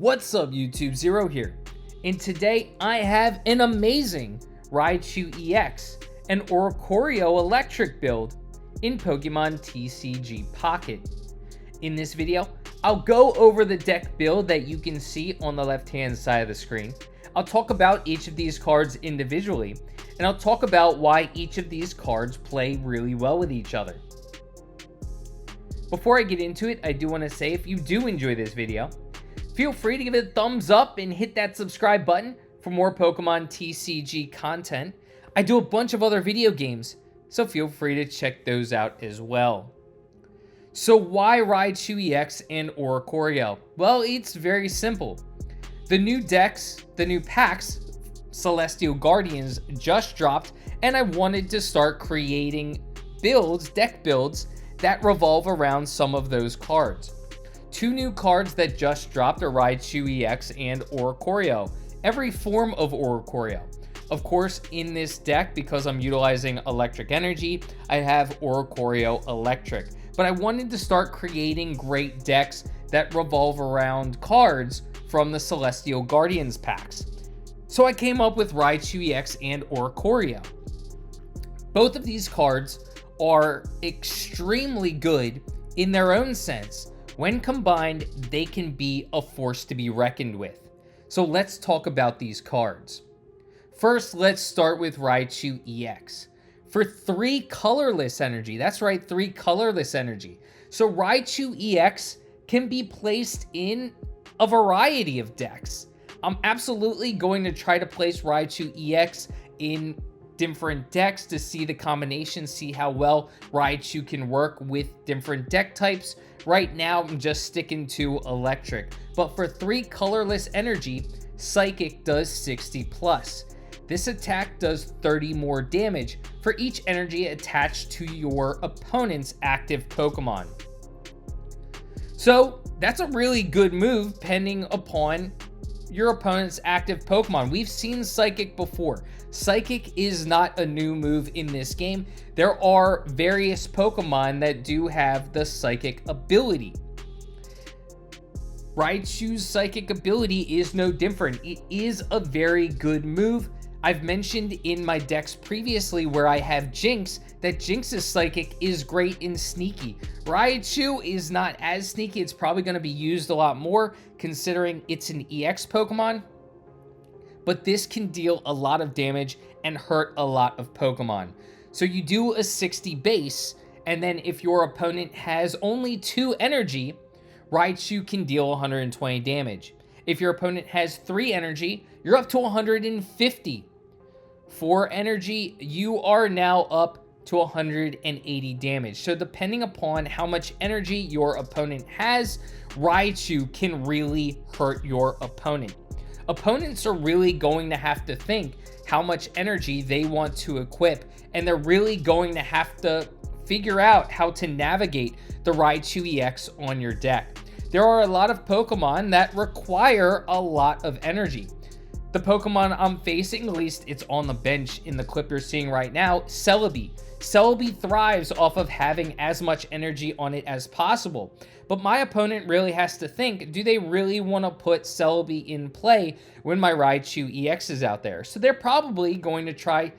What's up YouTube, Zero here, and today I have an amazing Raichu EX and Oricorio electric build in Pokemon TCG Pocket. In this video, I'll go over the deck build that you can see on the left hand side of the screen. I'll talk about each of these cards individually, and I'll talk about why each of these cards play really well with each other. Before I get into it, I do want to say if you do enjoy this video, feel free to give it a thumbs up and hit that subscribe button for more Pokemon TCG content. I do a bunch of other video games, so feel free to check those out as well. So why Raichu EX and Oricorio? Well, it's very simple. The new decks, the new packs, Celestial Guardians, just dropped, and I wanted to start creating builds, deck builds, that revolve around some of those cards. Two new cards that just dropped are Raichu EX and Oricorio. Every form of Oricorio. Of course, in this deck, because I'm utilizing electric energy, I have Oricorio Electric. But I wanted to start creating great decks that revolve around cards from the Celestial Guardians packs. So I came up with Raichu EX and Oricorio. Both of these cards are extremely good in their own sense. When combined, they can be a force to be reckoned with. So let's talk about these cards. First, let's start with Raichu EX. For 3 colorless energy, that's right, 3 colorless energy. So Raichu EX can be placed in a variety of decks. I'm absolutely going to try to place Raichu EX in different decks to see the combination, see how well Raichu can work with different deck types. Right now, I'm just sticking to electric. But for 3 colorless energy, Psychic does 60 plus. This attack does 30 more damage for each energy attached to your opponent's active Pokemon. So that's a really good move depending upon your opponent's active Pokemon. We've seen Psychic before. Psychic is not a new move in this game. There are various Pokemon that do have the Psychic ability. Raichu's Psychic ability is no different. It is a very good move. I've mentioned in my decks previously where I have Jinx that Jinx's Psychic is great and sneaky. Raichu is not as sneaky. It's probably going to be used a lot more considering it's an EX Pokemon. But this can deal a lot of damage and hurt a lot of Pokemon. So you do a 60 base, and then if your opponent has only 2 energy, Raichu can deal 120 damage. If your opponent has 3 energy, you're up to 150. 4 energy, you are now up to 180 damage. So depending upon how much energy your opponent has, Raichu can really hurt your opponent. Opponents are really going to have to think how much energy they want to equip, and they're really going to have to figure out how to navigate the Raichu EX on your deck. There are a lot of Pokemon that require a lot of energy. The Pokemon I'm facing, at least it's on the bench in the clip you're seeing right now, Celebi. Celebi thrives off of having as much energy on it as possible. But my opponent really has to think, do they really want to put Celebi in play when my Raichu EX is out there? So they're probably going to try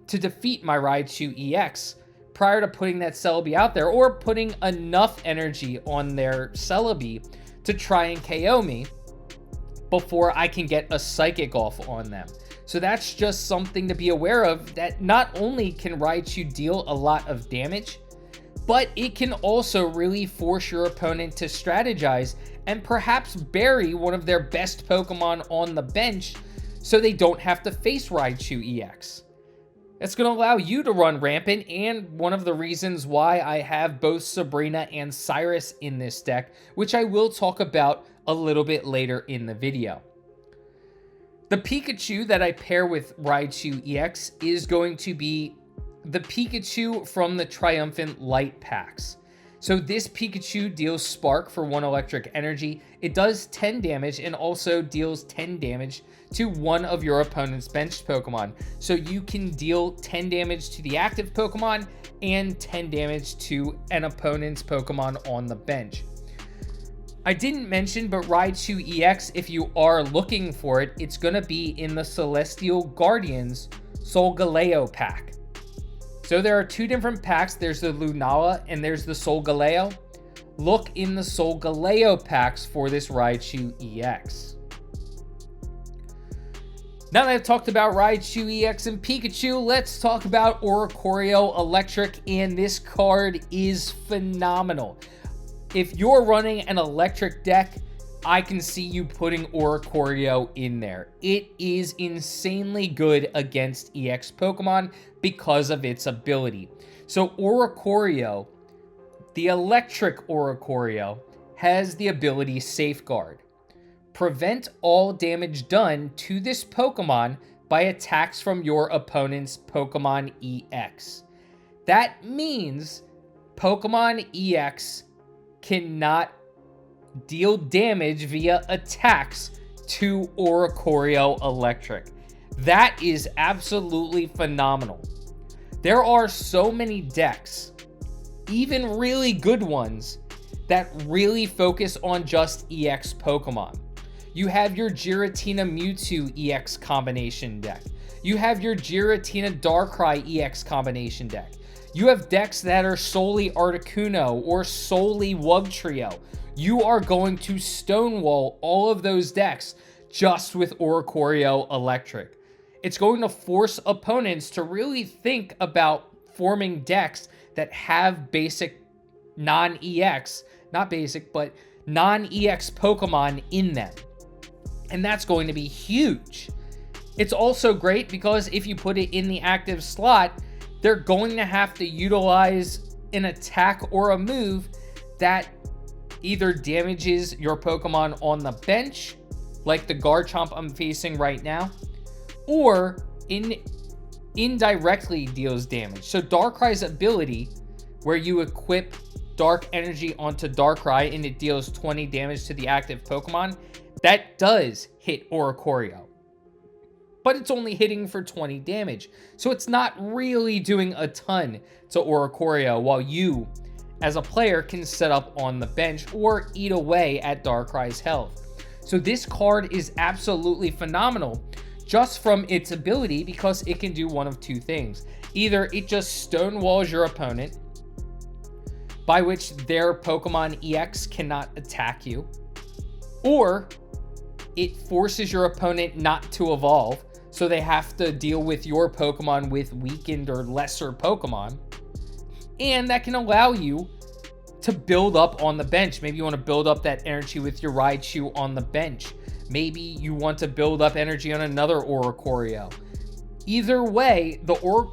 to defeat my Raichu EX prior to putting that Celebi out there, or putting enough energy on their Celebi to try and KO me before I can get a Psychic off on them. So that's just something to be aware of, that not only can Raichu deal a lot of damage, but it can also really force your opponent to strategize and perhaps bury one of their best Pokemon on the bench so they don't have to face Raichu EX. It's going to allow you to run rampant, and one of the reasons why I have both Sabrina and Cyrus in this deck, which I will talk about a little bit later in the video. The Pikachu that I pair with Raichu EX is going to be the Pikachu from the Triumphant Light packs. So this Pikachu deals Spark for 1 electric energy. It does 10 damage and also deals 10 damage to one of your opponent's benched Pokemon. So you can deal 10 damage to the active Pokemon and 10 damage to an opponent's Pokemon on the bench. I didn't mention, but Raichu EX, if you are looking for it, it's going to be in the Celestial Guardians Solgaleo pack. So there are two different packs. There's the Lunala and there's the Solgaleo. Look in the Solgaleo packs for this Raichu EX. Now that I've talked about Raichu EX and Pikachu, let's talk about Oricorio Electric, and this card is phenomenal. If you're running an electric deck, I can see you putting Oricorio in there. It is insanely good against EX Pokemon because of its ability. So Oricorio, the electric Oricorio, has the ability Safeguard. Prevent all damage done to this Pokemon by attacks from your opponent's Pokemon EX. That means Pokemon EX cannot deal damage via attacks to Oricorio Electric. That is absolutely phenomenal. There are so many decks, even really good ones, that really focus on just EX Pokemon. You have your Giratina Mewtwo EX combination deck. You have your Giratina Darkrai EX combination deck. You have decks that are solely Articuno or solely Wugtrio. You are going to stonewall all of those decks just with Oricorio Electric. It's going to force opponents to really think about forming decks that have basic non-EX, not basic, but non-EX Pokemon in them. And that's going to be huge. It's also great because if you put it in the active slot, they're going to have to utilize an attack or a move that either damages your Pokemon on the bench, like the Garchomp I'm facing right now, or indirectly deals damage. So Darkrai's ability, where you equip Dark Energy onto Darkrai and it deals 20 damage to the active Pokemon, that does hit Oricorio. But it's only hitting for 20 damage. So it's not really doing a ton to Oricorio while you, as a player, can set up on the bench or eat away at Darkrai's health. So this card is absolutely phenomenal just from its ability because it can do one of two things. Either it just stonewalls your opponent, by which their Pokemon EX cannot attack you, or it forces your opponent not to evolve, so they have to deal with your Pokemon with weakened or lesser Pokemon. And that can allow you to build up on the bench. Maybe you want to build up that energy with your Raichu on the bench. Maybe you want to build up energy on another Oricorio. Either way, your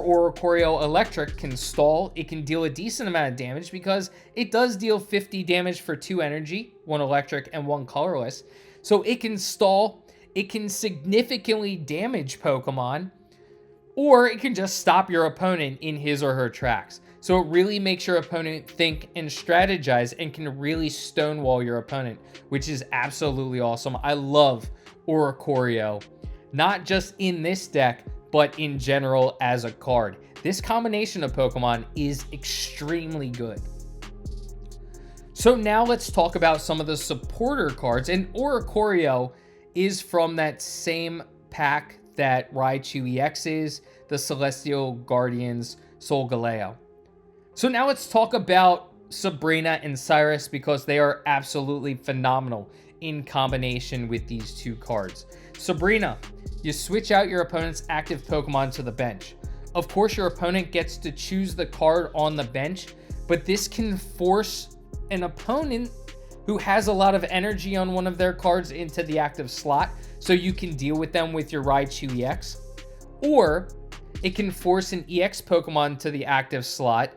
Oricorio Electric can stall. It can deal a decent amount of damage because it does deal 50 damage for 2 energy, 1 electric and 1 colorless. So it can stall. It can significantly damage Pokemon, or it can just stop your opponent in his or her tracks. So it really makes your opponent think and strategize and can really stonewall your opponent, which is absolutely awesome. I love Oricorio, not just in this deck, but in general as a card. This combination of Pokemon is extremely good. So now let's talk about some of the supporter cards, and Oricorio is from that same pack that Raichu EX is, the Celestial Guardians Solgaleo. So now let's talk about Sabrina and Cyrus because they are absolutely phenomenal in combination with these two cards. Sabrina, you switch out your opponent's active Pokemon to the bench. Of course, your opponent gets to choose the card on the bench, but this can force an opponent who has a lot of energy on one of their cards into the active slot, so you can deal with them with your Raichu EX. Or it can force an EX Pokemon to the active slot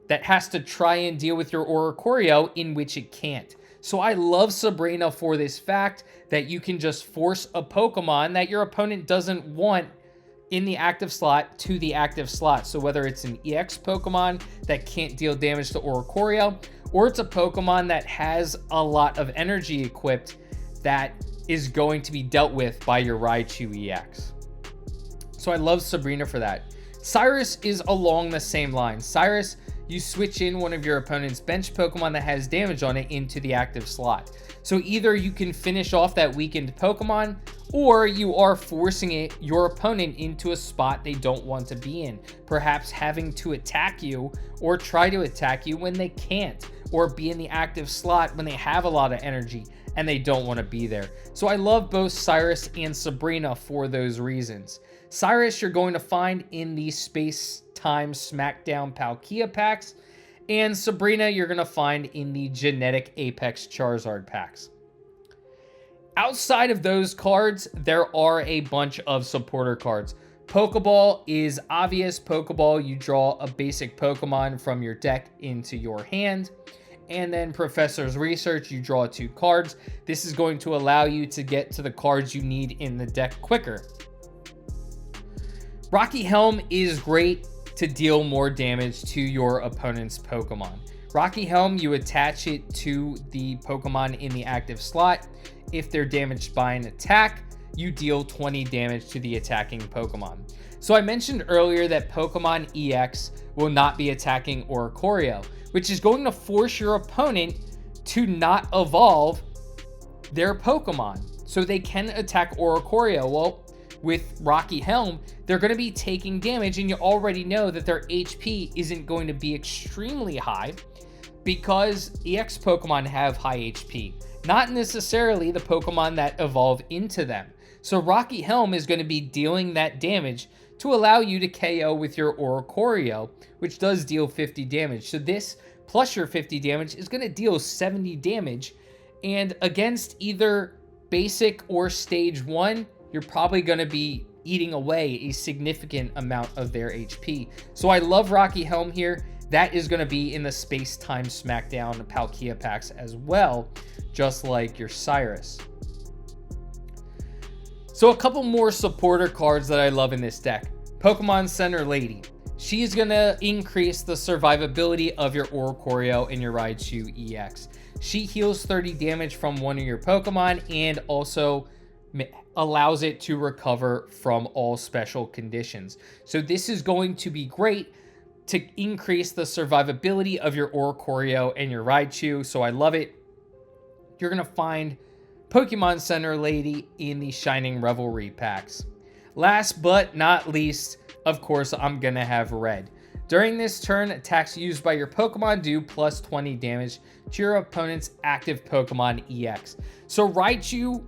that has to try and deal with your Oricorio, in which it can't. So I love Sabrina for this fact that you can just force a Pokemon that your opponent doesn't want in the active slot to the active slot. So whether it's an EX Pokemon that can't deal damage to Oricorio, or it's a Pokemon that has a lot of energy equipped that is going to be dealt with by your Raichu EX. So I love Sabrina for that. Cyrus is along the same line. Cyrus, you switch in one of your opponent's bench Pokemon that has damage on it into the active slot. So either you can finish off that weakened Pokemon, or you are forcing your opponent into a spot they don't want to be in, perhaps having to attack you or try to attack you when they can't, or be in the active slot when they have a lot of energy and they don't want to be there. So I love both Cyrus and Sabrina for those reasons. Cyrus you're going to find in the Space Time Smackdown Palkia packs, and Sabrina you're going to find in the Genetic Apex Charizard packs. Outside of those cards, there are a bunch of supporter cards. Pokeball is obvious. Pokeball, you draw a basic Pokemon from your deck into your hand. And then Professor's Research, you draw 2 cards. This is going to allow you to get to the cards you need in the deck quicker. Rocky Helm is great to deal more damage to your opponent's Pokemon. Rocky Helm, you attach it to the Pokemon in the active slot. If they're damaged by an attack, you deal 20 damage to the attacking Pokemon. So I mentioned earlier that Pokemon EX will not be attacking Oricorio, which is going to force your opponent to not evolve their Pokemon so they can attack Oricorio. Well, with Rocky Helm, they're going to be taking damage, and you already know that their HP isn't going to be extremely high because EX Pokemon have high HP, not necessarily the Pokemon that evolve into them. So Rocky Helm is going to be dealing that damage to allow you to KO with your Oricorio, which does deal 50 damage. So this plus your 50 damage is going to deal 70 damage, and against either basic or stage 1, you're probably going to be eating away a significant amount of their HP. So I love Rocky Helm here. That is going to be in the Space Time Smackdown Palkia packs as well, just like your Cyrus. So a couple more supporter cards that I love in this deck. Pokemon Center Lady. She's going to increase the survivability of your Oricorio and your Raichu EX. She heals 30 damage from one of your Pokemon and also allows it to recover from all special conditions. So this is going to be great to increase the survivability of your Oricorio and your Raichu. So I love it. You're going to find Pokemon Center Lady in the Shining Revelry packs. Last but not least, of course, I'm going to have Red. During this turn, attacks used by your Pokemon do plus 20 damage to your opponent's active Pokemon EX. So Raichu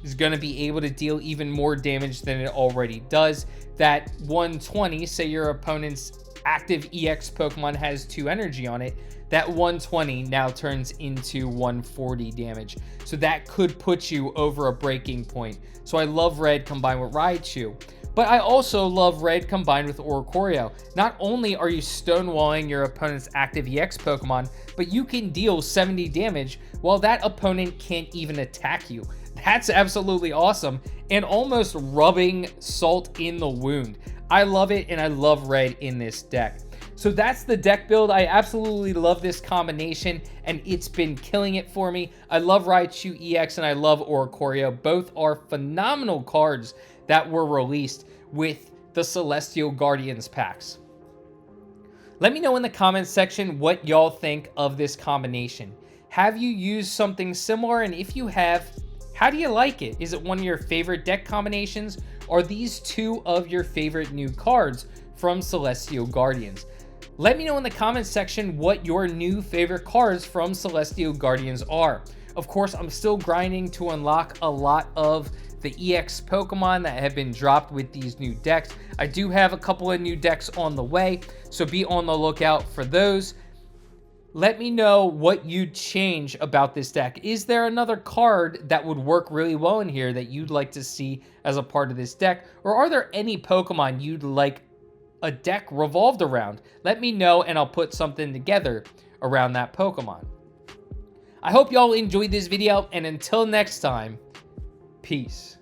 is going to be able to deal even more damage than it already does. That 120, say your opponent's active EX Pokemon has 2 energy on it, that 120 now turns into 140 damage. So that could put you over a breaking point. So I love Red combined with Raichu. But I also love Red combined with Oricorio. Not only are you stonewalling your opponent's active EX Pokemon, but you can deal 70 damage while that opponent can't even attack you. That's absolutely awesome, and almost rubbing salt in the wound. I love it, and I love Red in this deck. So that's the deck build. I absolutely love this combination, and it's been killing it for me. I love Raichu EX, and I love Oricorio. Both are phenomenal cards that were released with the Celestial Guardians packs. Let me know in the comments section what y'all think of this combination. Have you used something similar? And if you have, how do you like it? Is it one of your favorite deck combinations? Are these 2 of your favorite new cards from Celestial Guardians? Let me know in the comments section what your new favorite cards from Celestial Guardians are. Of course, I'm still grinding to unlock a lot of the EX Pokemon that have been dropped with these new decks. I do have a couple of new decks on the way, so be on the lookout for those. Let me know what you'd change about this deck. Is there another card that would work really well in here that you'd like to see as a part of this deck? Or are there any Pokemon you'd like a deck revolved around? Let me know and I'll put something together around that Pokemon. I hope y'all enjoyed this video, and until next time, peace.